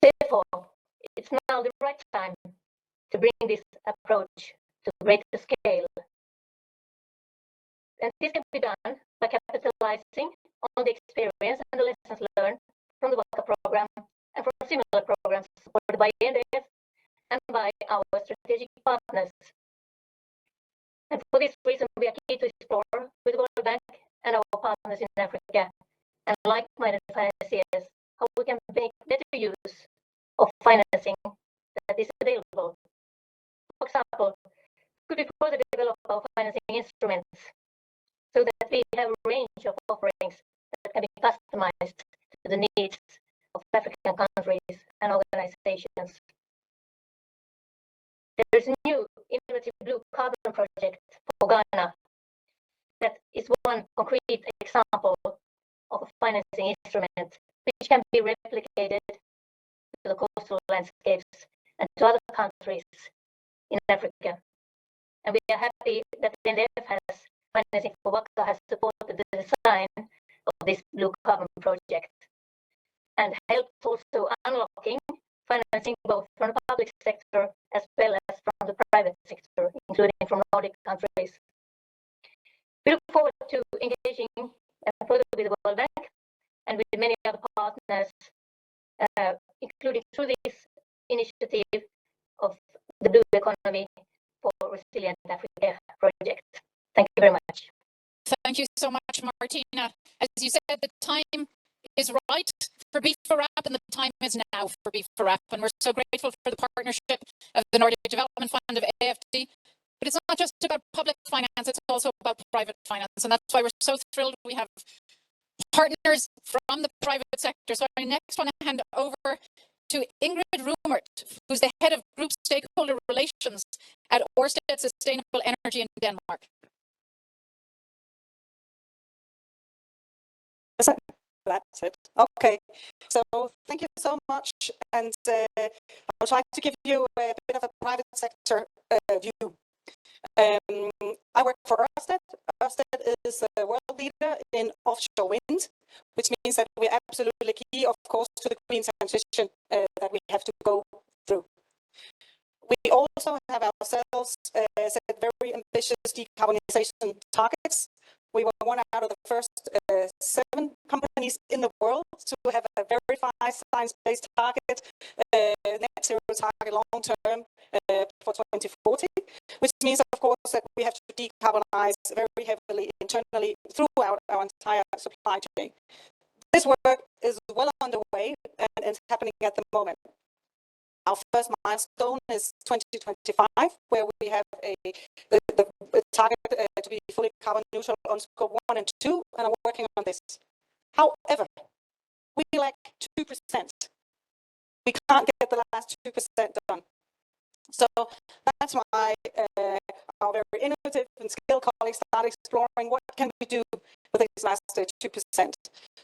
Therefore, it's now the right time to bring this approach to greater scale. And this can be done by capitalizing on the experience and the lessons learned from the WACA program and from similar programs supported by NDF and by our strategic partners. And for this reason, we are keen to explore with the World Bank and our partners in Africa and like-minded financiers how we can make better use of financing that is available. For example, could we further develop our financing instruments so that we have a range of offerings that can be customized to the needs of African countries and organizations? There is a new innovative blue carbon project for Ghana that is one concrete example of a financing instrument which can be replicated to the coastal landscapes and to other countries in Africa. And we are happy that the NDF has financing for WACA has supported the design of this blue carbon project and helped also unlocking financing both from the public sector as well as from the private sector, including from Nordic countries. We look forward to engaging further with the World Bank and with many other partners, including through this initiative of the Blue Economy for Resilient Africa project. Thank you very much. Thank you so much, Martina. As you said, the time is right for Beef4Rap, and the time is now for Beef4Rap. And we're so grateful for the partnership of the Nordic Development Fund of AFD. But it's not just about public finance, it's also about private finance. And that's why we're so thrilled we have partners from the private sector. So I next want to hand over to Ingrid Rumert, who's the head of Group Stakeholder Relations at Ørsted Sustainable Energy in Denmark. That's it. Okay, so thank you so much, and I'll try to give you a bit of a private sector view. I work for Ørsted. Ørsted is a world leader in offshore wind, which means that we're absolutely key, of course, to the green transition that we have to go through. We also have ourselves set very ambitious decarbonization targets. We were one out of the first 7 companies in the world to have a verified science-based target, net zero target long term for 2040, which means, of course, that we have to decarbonize very heavily internally throughout our entire supply chain. This work is well underway and it's happening at the moment. Our first milestone is 2025, where we have the target to be fully carbon neutral on scope 1 and 2, and I'm working on this. However, we lack 2%. We can't get the last 2% done. So that's why our very innovative and skilled colleagues started exploring what can we do with these last 2%.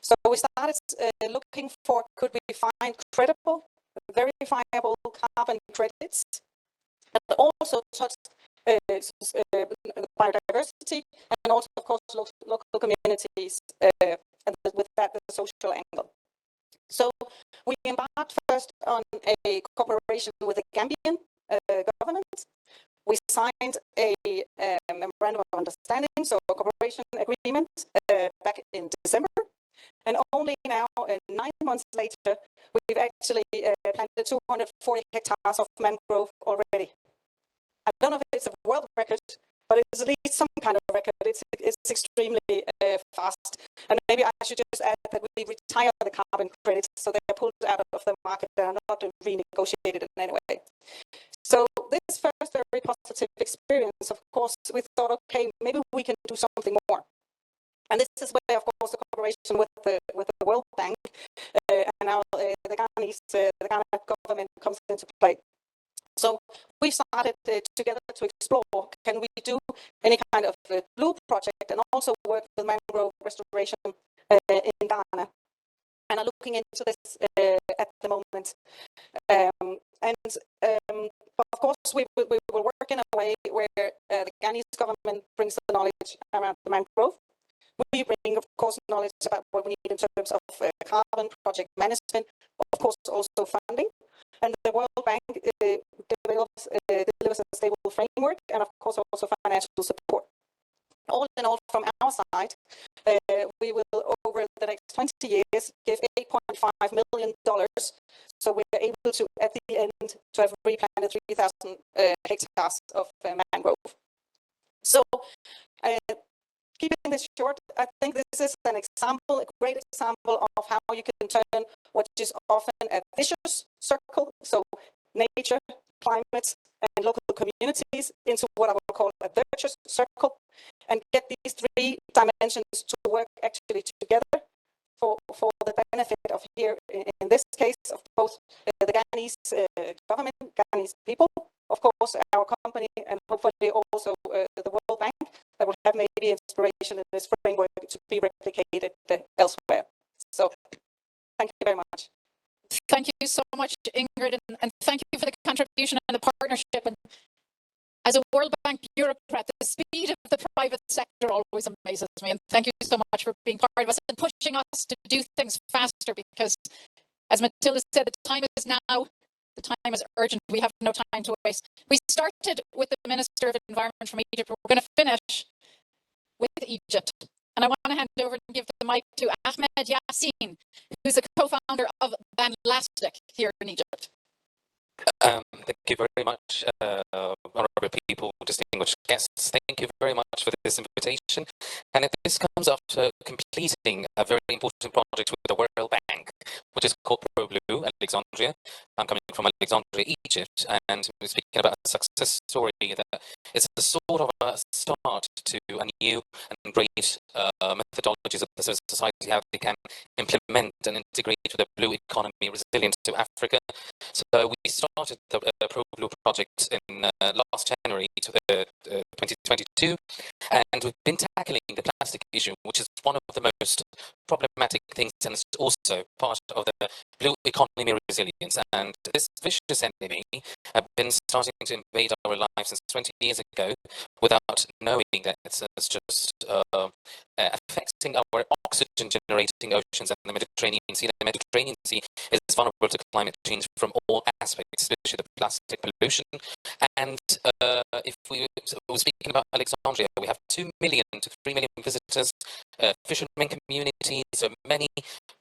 So we started looking for, could we find credible, verifiable carbon credits that also touch biodiversity and also, of course, local communities, and with that, the social angle. So we embarked first on a cooperation with the Gambian government. We signed a memorandum of understanding, so a cooperation agreement back in December. And only now, 9 months later, we've actually planted 240 hectares of mangrove already. I don't know if it's a world record, but it's at least some kind of record. It's extremely fast. And maybe I should just add that we retire the carbon credits, so they're pulled out of the market and are not renegotiated in any way. So this first very positive experience, of course, we thought, okay, maybe we can do something more. And this is where, of course, the cooperation with the World Bank and now the Ghana government comes into play. So we started together to explore, can we do any kind of blue project and also work with mangrove restoration in Ghana, and are looking into this at the moment. But of course, we will work in a way where the Ghanese government brings the knowledge around the mangrove. We bring, of course, knowledge about what we need in terms of carbon project management, of course, also funding. And the World Bank delivers a stable framework and, of course, also financial support. All in all, from our side, we will, over the next 20 years, give $8.5 million. So we're able to, at the end, to have replanted 3,000 hectares of mangrove. So, keeping this short, I think this is an example, a great example of how you can turn what is often a vicious circle, so nature, climate, and local communities, into what I would call a virtuous circle, and get these three dimensions to work actually together for the benefit of, here in this case, of both the Ghanese government, Ghanese people, of course our company, and hopefully also the World Bank, that will have maybe inspiration in this framework to be replicated elsewhere. So thank you very much. Thank you so much, Ingrid, and thank you for the contribution and the partnership. And as a World Bank bureaucrat, the speed of the private sector always amazes me. And thank you so much for being part of us and pushing us to do things faster, because, as Matilda said, the time is now. The time is urgent. We have no time to waste. We started with the Minister of Environment from Egypt. We're going to finish with Egypt. And I want to hand over and give the mic to Ahmed Yassin, who's a co-founder of Banlastic here in Egypt. Thank you very much, honorable people, distinguished guests. Thank you very much for this invitation. And this comes after completing a very important project with the World Bank, which is called ProBlue Alexandria. I'm coming from Alexandria, Egypt, and we're speaking about a success story that is a sort of a start to a new and great methodologies of the civil society, how they can implement and integrate with the blue economy resilience to Africa. So we started the ProBlue project in last January 2022, and we've been tackling the plastic issue, which is one of the most problematic things, and it's also part of the blue economy resilience. And this vicious enemy have been starting to invade our lives since 20 years ago without knowing that it's just affecting our oxygen generating oceans and the Mediterranean Sea. The Mediterranean Sea is vulnerable to climate change from all aspects, especially the plastic pollution. And if we were speaking about Alexandria, we have 2 million to 3 million visitors, fishermen community, so many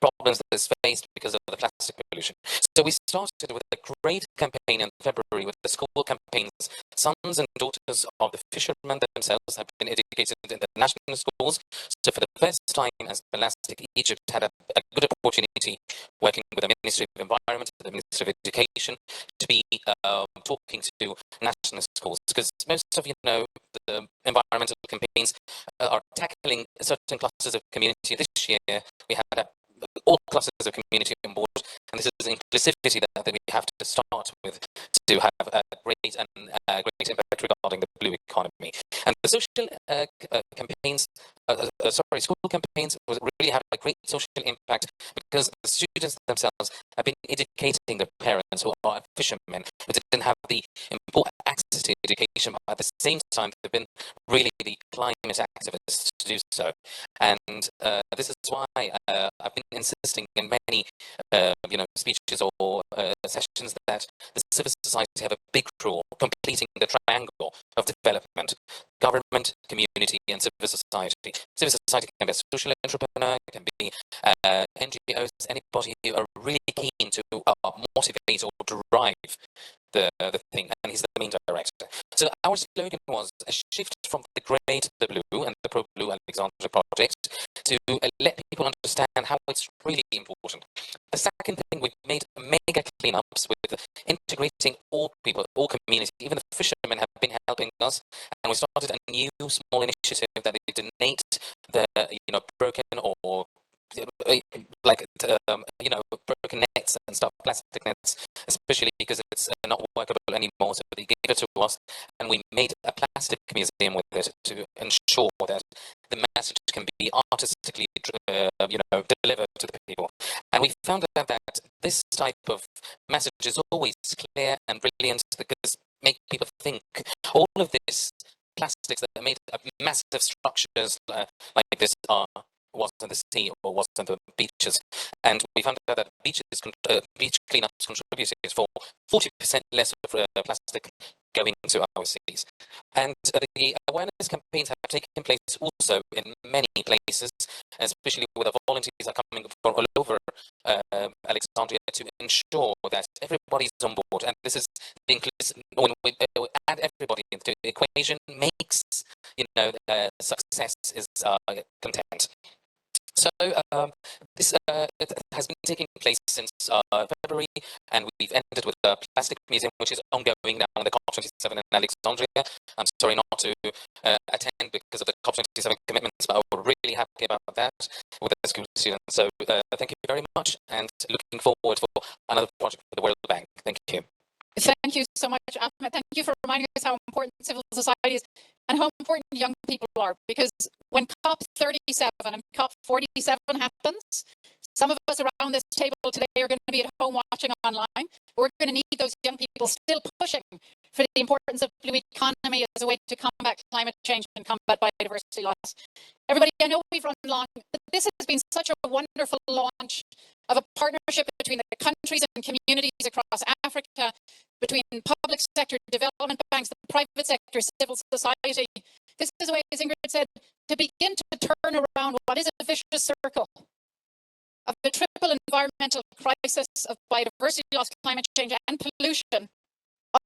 problems that is faced because of the plastic pollution. So we started with a great campaign in February with the school campaigns. Sons and daughters of the fishermen themselves have been educated in the national schools. So for the first time, as Banlastic Egypt had a good opportunity working with the Ministry of Environment, the Ministry of Education, to be talking to national schools, because most of the environmental campaigns are tackling certain clusters of community. This year we had all clusters of community on board, and this is inclusivity that we have to start with to have a great great impact regarding the blue economy. And the social campaigns, school campaigns really have a great social impact, because the students themselves have been educating their parents who are fishermen, but didn't have the important access to education. But at the same time, they've been really the climate activists to do so. And this is why I've been insisting in many speeches or sessions that the civil society have a big role completing the triangle of development. engagement. Government, community, and civil society. Civil society can be a social entrepreneur, can be NGOs, anybody who are really keen to motivate or drive the thing, and he's the main director. So our slogan was a shift from the grey to the blue and the Pro-Blue Alexandria project to let people understand how it's really important. The second thing, we made mega cleanups with integrating all people, all communities. Even the fishermen have been helping us, and we started a new small initiative that they donate the broken or like broken nets and stuff, plastic nets, especially because it's not workable anymore. So they gave it to us, and we made a plastic museum with it to ensure that the message can be artistically, delivered to the people. And we found out that this type of message is always clear and brilliant because make people think. All of this plastics that are made of massive structures like this was in the sea or was in the beaches, and we found out that beach cleanups contributed for 40% less of plastic going into our seas. And the awareness campaigns have taken place also in many places, especially where the volunteers are coming from all over Alexandria to ensure that everybody's on board. And this is the inclusive, when we add everybody into the equation, makes success is content. So this has been taking place since February, and we've ended with a plastic museum, which is ongoing now in the COP27 in Alexandria. I'm sorry not to attend because of the COP27 commitments, but we're really happy about that with the school students. So thank you very much, and looking forward for another project for the World Bank. Thank you. Thank you so much, Ahmed. Thank you for reminding us how important civil society is and how important young people are, because when COP37 and COP47 happens, some of us around this table today are going to be at home watching online. We're going to need those young people still pushing for the importance of blue economy as a way to combat climate change and combat biodiversity loss. Everybody, I know we've run long, but this has been such a wonderful launch of a partnership between the countries and communities across Africa, between public sector development banks, the private sector, civil society. This is a way, as Ingrid said, to begin to turn around what is a vicious circle of the triple environmental crisis of biodiversity loss, climate change, and pollution,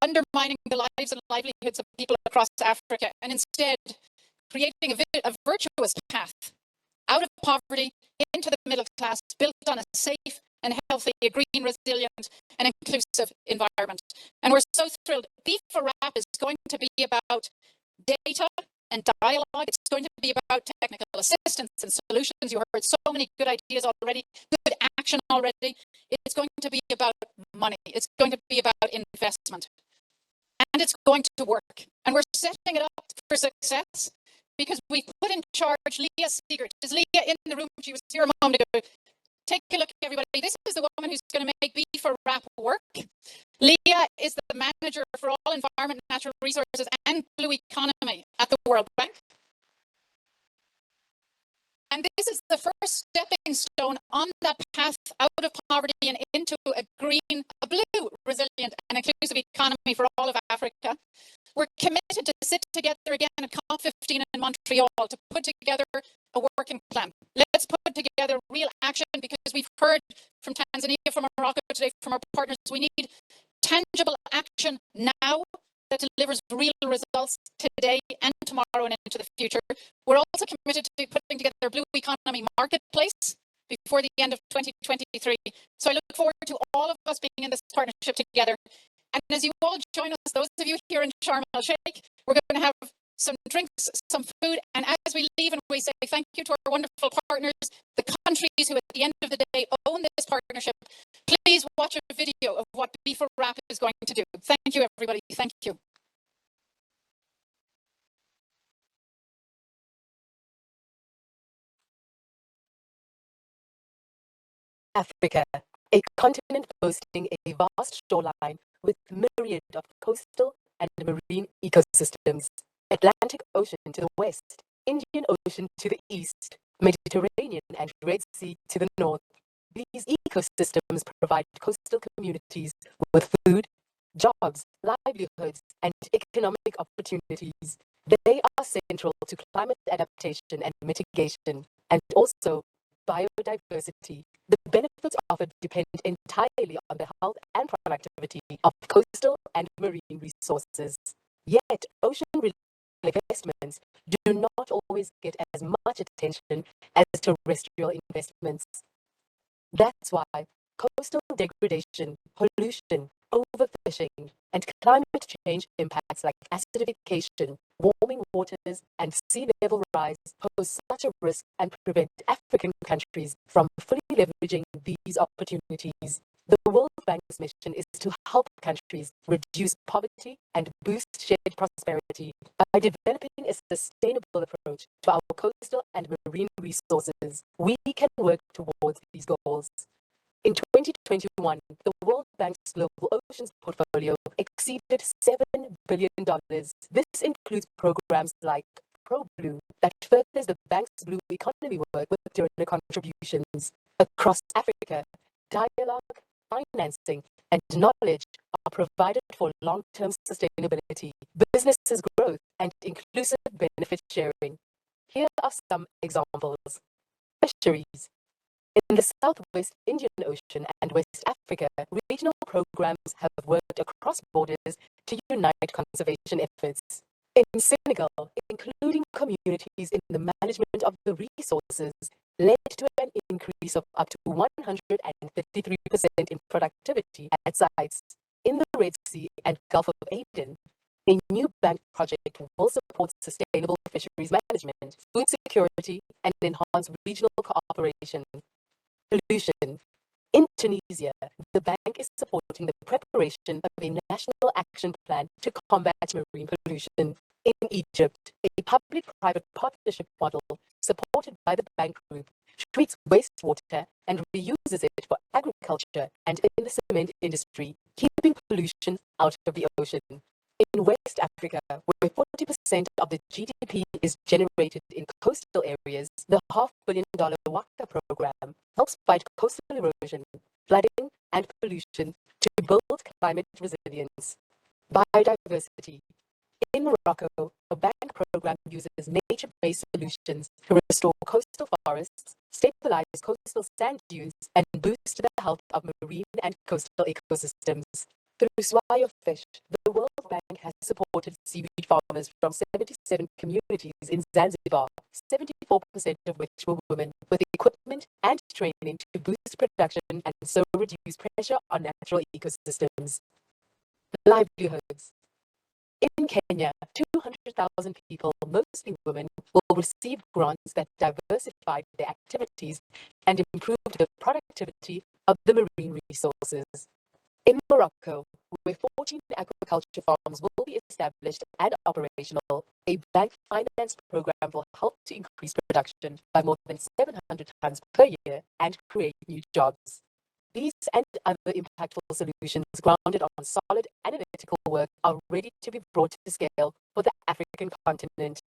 undermining the lives and livelihoods of people across Africa, and instead creating a virtuous path out of poverty into the middle class, built on a safe and healthy, a green, resilient, and inclusive environment. And we're so thrilled. B4RAP is going to be about data and dialogue. It's going to be about technical assistance and solutions. You heard so many good ideas already, good action already. It's going to be about money. It's going to be about investment. And it's going to work. And we're setting it up for success because we put in charge Leah Siegert. Is Leah in the room? She was here a moment ago. Take a look, everybody. This is the woman who's going to make B4RAP work. Leah is the manager for all environment, natural resources, and blue economy at the World Bank. And this is the first stepping stone on that path out of poverty and into a green, a blue, resilient, and inclusive economy for all of Africa. We're committed to sit together again at COP15 in Montreal to put together a working plan. Let's put together real action, because we've heard from Tanzania, from Morocco today, from our partners, we need tangible action now that delivers real results today and tomorrow and into the future. We're also committed to putting together a blue economy marketplace before the end of 2023. So I look forward to all of us being in this partnership together. And as you all join us, those of you here in Sharm el Sheikh, we're going to have some drinks, some food, and as we leave and we say thank you to our wonderful partners, the countries who at the end of the day own this partnership, please watch a video of what B4RAP is going to do. Thank you, everybody. Thank you. Africa, a continent boasting a vast shoreline with myriad of coastal and marine ecosystems. Atlantic Ocean to the west, Indian Ocean to the east, Mediterranean and Red Sea to the north. These ecosystems provide coastal communities with food, jobs, livelihoods, and economic opportunities. They are central to climate adaptation and mitigation, and also biodiversity. The benefits offered depend entirely on the health and productivity of coastal and marine resources. Yet, ocean investments do not always get as much attention as terrestrial investments. That's why coastal degradation, pollution, overfishing, and climate change impacts like acidification, warming waters, and sea level rise pose such a risk and prevent African countries from fully leveraging these opportunities. The World Bank's mission is to help countries reduce poverty and boost shared prosperity by developing a sustainable approach to our coastal and marine resources. We can work towards these goals. In 2021, the World Bank's Global Oceans portfolio exceeded $7 billion. This includes programs like ProBlue that furthers the bank's blue economy work with donor contributions. Across Africa, dialogue, financing, and knowledge are provided for long-term sustainability, businesses' growth, and inclusive benefit sharing. Here are some examples. Fisheries. In the Southwest Indian Ocean and West Africa, regional programs have worked across borders to unite conservation efforts. In Senegal, including communities in the management of the resources, led to an increase of up to 153% in productivity at sites. In the Red Sea and Gulf of Aden, a new bank project will support sustainable fisheries management, food security, and enhance regional cooperation. Pollution. In Tunisia, the bank is supporting the preparation of a national action plan to combat marine pollution. In Egypt, a public-private partnership model supported by the bank group treats wastewater and reuses it for agriculture and in the cement industry, keeping pollution out of the ocean. In West Africa, where 40% of the GDP is generated in coastal areas, the $500 million WACA program helps fight coastal erosion, flooding, and pollution to build climate resilience. Biodiversity. In Morocco, a bank program uses nature-based solutions to restore coastal forests, stabilize coastal sand dunes, and boost the health of marine and coastal ecosystems. Through Swire Fish, the World Bank has supported seaweed farmers from 77 communities in Zanzibar, 74% of which were women, with equipment and training to boost production and so reduce pressure on natural ecosystems. Livelihoods. In Kenya, 200,000 people, mostly women, will receive grants that diversified their activities and improved the productivity of the marine resources. In Morocco, where 14 aquaculture farms will be established and operational, a bank finance program will help to increase production by more than 700 tons per year and create new jobs. These and other impactful solutions grounded on solid analytical work are ready to be brought to scale for the African continent.